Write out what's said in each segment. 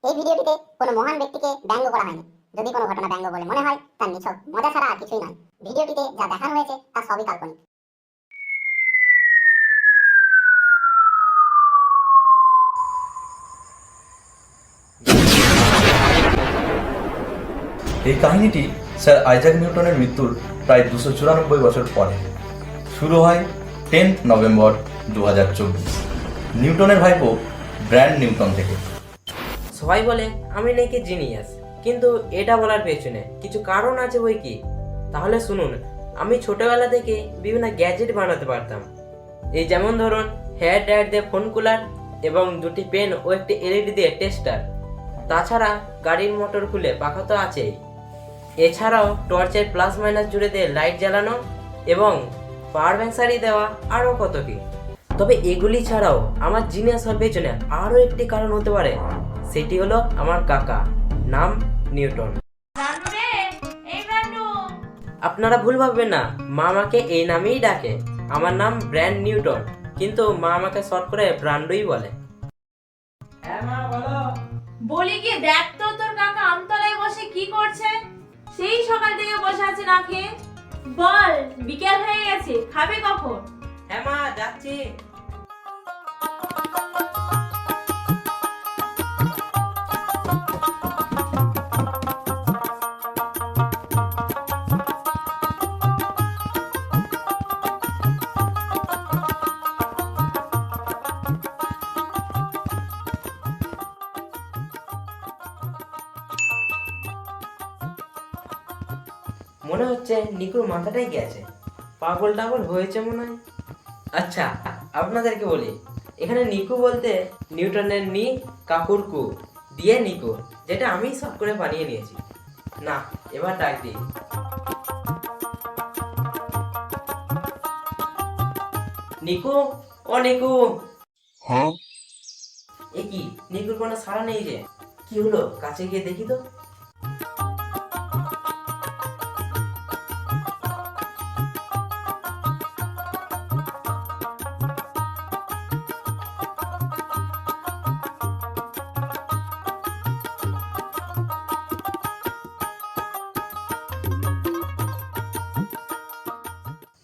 এই ভিডিওটিতে কোনো মহান ব্যক্তিকে ব্যঙ্গ করা হয়নি। যদি কোনো ঘটনা ব্যঙ্গ বলে মনে হয় তার নিছক মজা ছাড়া আর কিছুই নয়। ভিডিওটিতে যা দেখানো হয়েছে তা সবই কাল্পনিক। এই কাহিনীটি স্যার আইজাক নিউটনের মৃত্যুর প্রায় 294 বছর পরে শুরু হয় 10 নভেম্বর 2024 নিউটনের ভাইপো ব্র্যান্ড নিউটন থেকে। সবাই বলে আমি নাকি জিনিয়াস, কিন্তু এটা বলার পেছনে কিছু কারণ আছে বই কি। তাহলে শুনুন, আমি ছোটবেলা থেকে বিভিন্ন গ্যাজেট বানাতে পারতাম। এই যেমন ধরুন হেয়ার ড্রায়ার দিয়ে ফোন কুলার এবং দুটি পেন ও একটি এলইডি দিয়ে টেস্টার। তাছাড়া গাড়ির মোটর খুলে পাখা তো আছেই। এছাড়াও টর্চের প্লাস মাইনাস জুড়ে দিয়ে লাইট জ্বালানো এবং পাওয়ার ব্যাংক সারিয়ে দেওয়া, আরও কত কি। তবে এগুলি ছাড়াও আমার জিনিয়াস হওয়ার পেছনে আরও একটি কারণ হতে পারে, সেটি হলো আমার কাকা, নাম নিউটন। আপনারা ভুল ভাববেন না, মা আমাকে এই নামেই ডাকে। আমার নাম ব্র্যান্ড নিউটন, কিন্তু মা আমাকে শর্ট করে ব্রান্ডই বলে। হ্যাঁ মা বলো। বলি কি, দেখ তো তোর কাকা আমতলায় বসে কি করছে। সেই সকাল থেকে বসে আছে না খেয়ে। বল, বিকেল হয়ে গেছে, খাবে কখন? হ্যাঁ মা, যাচ্ছি। মনে হচ্ছে নিকুর মাথাটাই গেছে, পাগল টাগল হয়েছে মনে হয়। আচ্ছা, আপনাদেরকে বলি, এখানে নিকু বলতে নিউটনের নি, কাকুর কু দিয়ে নিকু, যেটা আমি সব করে বানিয়ে নিয়েছি। না, এবার ডাক দিই। নিকু, ও নিকু। হ্যাঁ, এ কি, নিকুর কোনো সাড়া নেই যে। কি হলো, কাছে গিয়ে দেখি তো।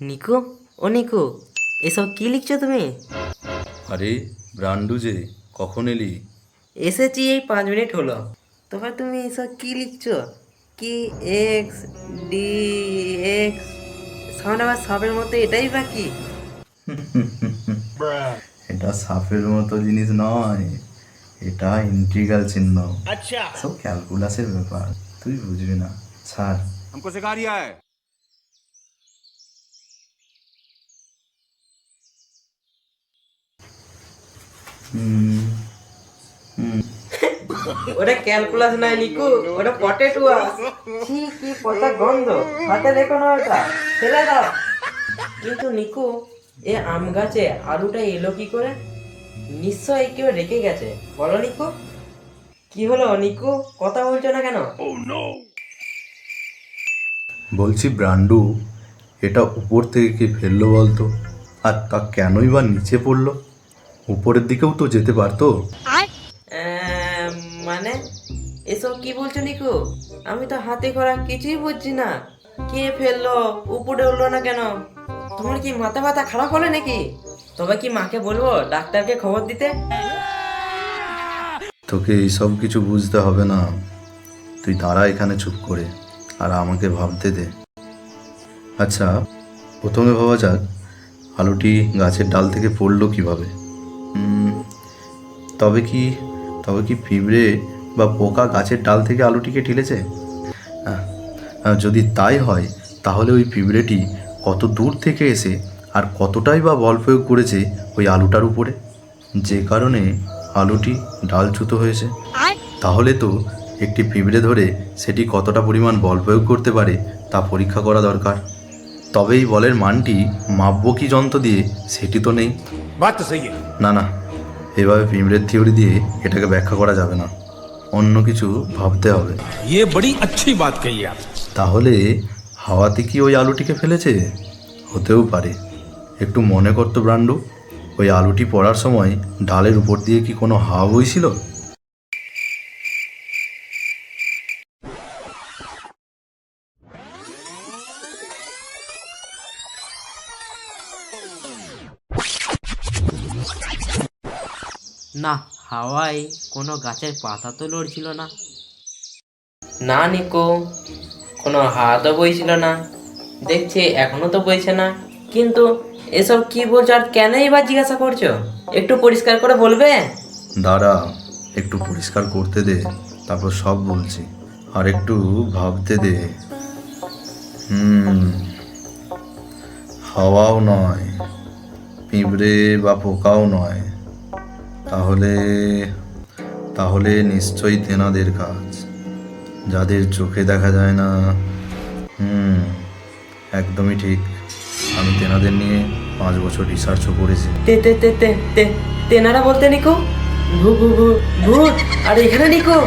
নিকু, ও নিকু, এসব কি লিখছো তুমি? আরে ব্রান্ডু যে, কখন এলি? এসেছি এই 5 মিনিট হলো। তবে তুমি এসব কি লিখছো? কি এক্স ডি এক্স সাউন্ড আবার সাপের মতো, এটাই বাকি? এটা সাপের মতো জিনিস নয়, এটা ইন্টিগ্রাল চিহ্ন। সব ক্যালকুলাসের ব্যাপার, তুই বুঝবি না, ছাড়। हमको सिखा रिया है। ওটা ক্যালকুলাস নয় নিকু, ওটা পটেটুয়া। ছি, কি পচা গন্ধ, হাতে দেখো না ওটা, ফেলে দাও। কিন্তু নিকু, এ আম গাছে আলুটা এলো কি করে? নিশ্চয়ই কেউ রেখে গেছে। বলো নিকু, কি হলো নিকু, কথা বলছো না কেন? বলছি ব্রান্ডু, এটা উপর থেকে কি ফেললো বলতো? আর তা কেনই বা নিচে পড়লো? উপরের দিকেও তো যেতে পারতো। মানে এসব কি বলছো নিকু? আমি তো হাতে করা কিছুই বুঝছি না। কে ফেললো, উপরে উঠলো না কেন? তোমার কি মাথা ব্যথা খারাপ হলো নাকি? তবে কি মাকে বলবো ডাক্তারকে খবর দিতে? তোকে এইসব কিছু বুঝতে হবে না, তুই দাঁড়া এখানে চুপ করে, আর আমাকে ভাবতে দে। আচ্ছা, প্রথমে ভাবা যাক আলুটি গাছের ডাল থেকে পড়লো কিভাবে। তবে কি পিঁপড়ে বা পোকা গাছের ডাল থেকে আলুটিকে ঠেলেছে? যদি তাই হয়, তাহলে ওই পিঁপড়েটি কত দূর থেকে এসে আর কতটাই বা বল প্রয়োগ করেছে ওই আলুটার উপরে, যে কারণে আলুটি ডালচ্যুত হয়েছে। তাহলে তো একটি পিঁপড়ে ধরে সেটি কতটা পরিমাণ বল প্রয়োগ করতে পারে তা পরীক্ষা করা দরকার। তবেই বলের মানটি মাপবো কি যন্ত্র দিয়ে, সেটি তো নেই। না, এভাবে পিঁপড়ের থিওরি দিয়ে এটাকে ব্যাখ্যা করা যাবে না, অন্য কিছু ভাবতে হবে। ये बड़ी अच्छी बात कही आप। তাহলে হাওয়াতে কি ওই আলুটিকে ফেলেছে? হতেও পারে। একটু মনে করতো ব্রান্ডু, ওই আলুটি পড়ার সময় ডালের উপর দিয়ে কি কোনো হাওয়া বইছিল? না, হাওয়ায় কোনো গাছের পাতা তো লড়ছিল না। না নিকো, কোনো হাতও বইছিল না। দেখছি এখনো তো বইছে না। কিন্তু এসব কি বলছো আর কেনই বা জিজ্ঞাসা করছো? একটু পরিষ্কার করে বলবে? দাঁড়া, একটু পরিষ্কার করতে দে, তারপর সব বলছি। আর একটু ভাবতে দে। হাওয়াও নয়, পিঁপড়ে বা পোকাও নয়, তাহলে তাহলে নিশ্চয়ই তেনাদের কাজ, যাদের চোখে দেখা যায় না। একদমই ঠিক। আমি তেনাদের নিয়ে 5 বছর রিসার্চও করেছি। তে তে তে তে তে তেনারা বলতে নিকো? ভূত? আর এখানে নিকো?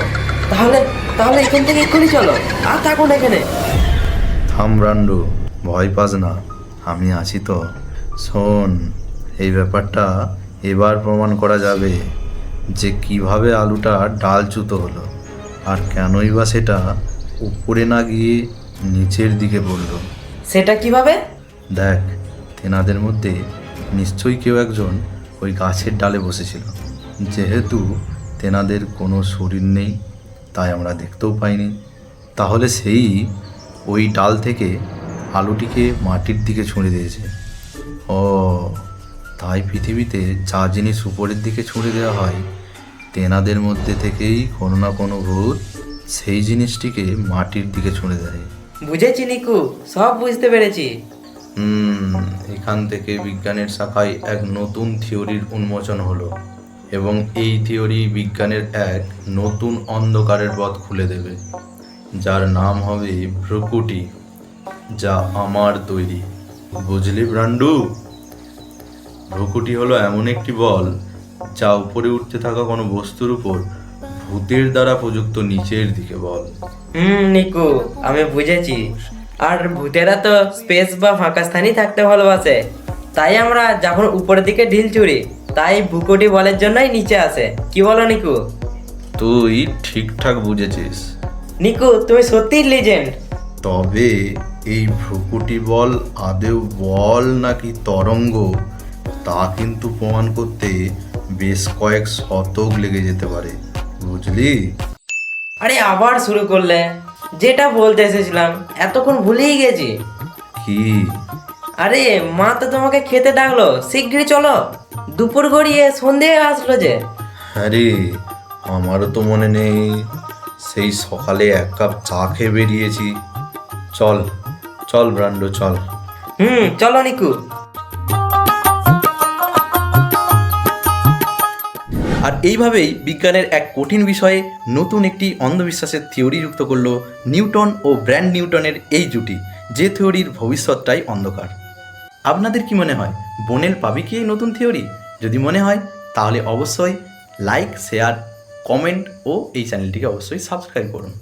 তাহলে তাহলে এখান থেকে এক্ষুনি চলো, আর থাকুন এখানে। থাম ব্রান্ডু, ভয় পাস না, আমি আছি তো। শোন, এই ব্যাপারটা এবার প্রমাণ করা যাবে যে কিভাবে আলুটা ডালচ্যুত হলো, আর কেনই বা সেটা উপরে না গিয়ে নিচের দিকে পড়লো। সেটা কিভাবে? দেখ, তেনাদের মধ্যে নিশ্চয়ই কেউ একজন ওই গাছের ডালে বসেছিল। যেহেতু তেনাদের কোনো শরীর নেই, তাই আমরা দেখতেও পাইনি। তাহলে সেই ওই ডাল থেকে আলুটিকে মাটির দিকে ছুঁড়ে দিয়েছে। ও, তাই পৃথিবীতে যা জিনিস উপরের দিকে ছুঁড়ে দেওয়া হয়, তেনাদের মধ্যে থেকেই কোনো না কোনো ভূত সেই জিনিসটিকে মাটির দিকে ছুঁড়ে দেয়। বুঝেছি নিকু, সব বুঝতে পেরেছি। এখান থেকে বিজ্ঞানের শাখায় এক নতুন থিওরির উন্মোচন হলো, এবং এই থিওরি বিজ্ঞানের এক নতুন অন্ধকারের পথ খুলে দেবে, যার নাম হবে ভ্রুকুটি, যা আমার তৈরি। বুঝলি ব্রান্ডু? ভ্রুকুটি হলো এমন একটি বল যা উপরে উঠতে থাকা কোনো বস্তুর উপর ভূতের দ্বারা প্রযুক্ত নিচের দিকে বল। নিকু, আমি বুঝেছি। আর ভূতেরা তো স্পেস বা ফাঁকা স্থানই থাকতে ভালোবাসে, তাই আমরা যখন উপরের দিকে ঢিল ছুড়ি, তাই ভূকুটি বলের জন্যই নিচে আসে। কি বলো নিকু? তুই ঠিকঠাক বুঝেছিস। নিকু, তুমি সত্যিই লেজেন্ড। তবে এই ভ্রুকুটি বল আদেও বল নাকি তরঙ্গ, তা কিন্তু প্রমাণ করতে বেশ কয়েক শতক লেগে যেতে পারে, বুঝলি? আরে আবার শুরু করলে। যেটা বলতে এসেছিলাম এতক্ষণ ভুলেই গেছি। কি? আরে মা তো তোমাকে খেতে ডাকলো, শিগগিরই চলো। দুপুর গড়িয়ে সন্ধে আসলো যে। আরে আমারও তো মনে নেই, সেই সকালে 1 কাপ চা খেয়ে বেরিয়েছি। চল চল ব্রান্ডো, চল। চলো নিকু। আর এইভাবেই বিজ্ঞানের এক কঠিন বিষয়ে নতুন একটি অন্ধবিশ্বাসের থিওরি যুক্ত করলো নিউটন ও ব্র্যান্ড নিউটনের এই জুটি, যে থিওরির ভবিষ্যৎটাই অন্ধকার। আপনাদের কি মনে হয়, বনেল পাবে কি এই নতুন থিওরি? যদি মনে হয় তাহলে অবশ্যই লাইক, শেয়ার, কমেন্ট ও এই চ্যানেলটিকে অবশ্যই সাবস্ক্রাইব করুন।